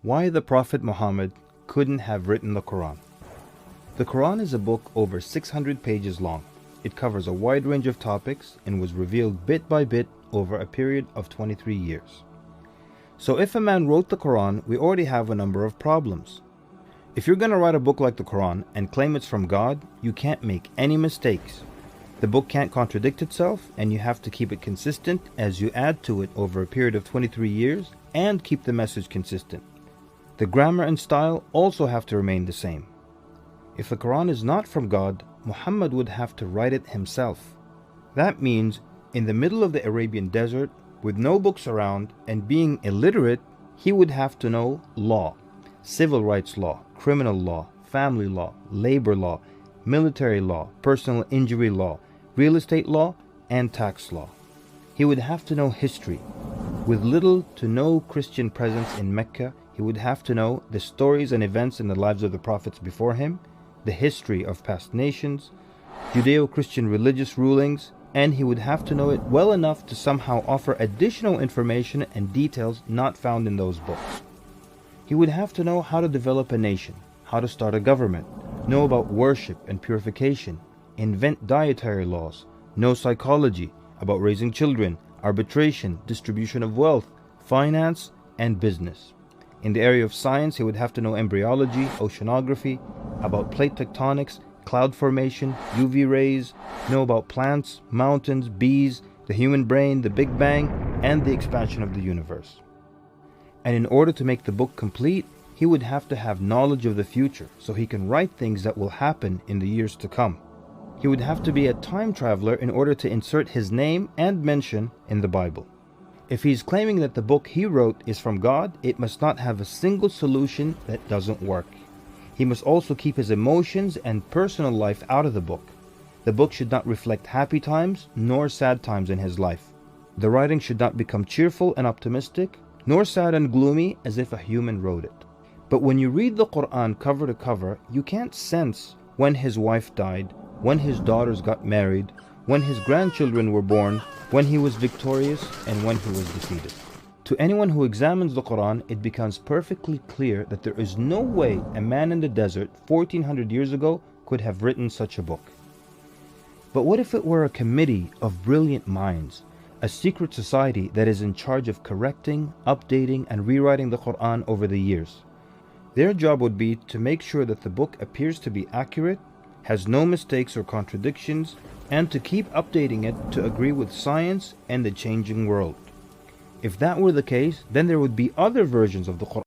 Why the Prophet Muhammad couldn't have written the Quran. The Quran is a book over 600 pages long. It covers a wide range of topics and was revealed bit by bit over a period of 23 years. So if a man wrote the Quran, we already have a number of problems. If you're going to write a book like the Quran and claim it's from God, you can't make any mistakes. The book can't contradict itself, and you have to keep it consistent as you add to it over a period of 23 years and keep the message consistent. The grammar and style also have to remain the same. If the Quran is not from God, Muhammad would have to write it himself. That means in the middle of the Arabian desert, with no books around and being illiterate, he would have to know law, civil rights law, criminal law, family law, labor law, military law, personal injury law, real estate law, and tax law. He would have to know history. With little to no Christian presence in Mecca, he would have to know the stories and events in the lives of the prophets before him, the history of past nations, Judeo-Christian religious rulings, and he would have to know it well enough to somehow offer additional information and details not found in those books. He would have to know how to develop a nation, how to start a government, know about worship and purification, invent dietary laws, know psychology, about raising children, arbitration, distribution of wealth, finance, and business. In the area of science, he would have to know embryology, oceanography, about plate tectonics, cloud formation, UV rays, know about plants, mountains, bees, the human brain, the Big Bang, and the expansion of the universe. And in order to make the book complete, he would have to have knowledge of the future so he can write things that will happen in the years to come. He would have to be a time traveler in order to insert his name and mention in the Bible. If he's claiming that the book he wrote is from God, it must not have a single solution that doesn't work. He must also keep his emotions and personal life out of the book. The book should not reflect happy times nor sad times in his life. The writing should not become cheerful and optimistic, nor sad and gloomy as if a human wrote it. But when you read the Quran cover to cover, you can't sense when his wife died, when his daughters got married, when his grandchildren were born, when he was victorious, and when he was defeated. To anyone who examines the Quran, it becomes perfectly clear that there is no way a man in the desert 1400 years ago could have written such a book. But what if it were a committee of brilliant minds, a secret society that is in charge of correcting, updating, and rewriting the Quran over the years? Their job would be to make sure that the book appears to be accurate, has no mistakes or contradictions, and to keep updating it to agree with science and the changing world. If that were the case, then there would be other versions of the Quran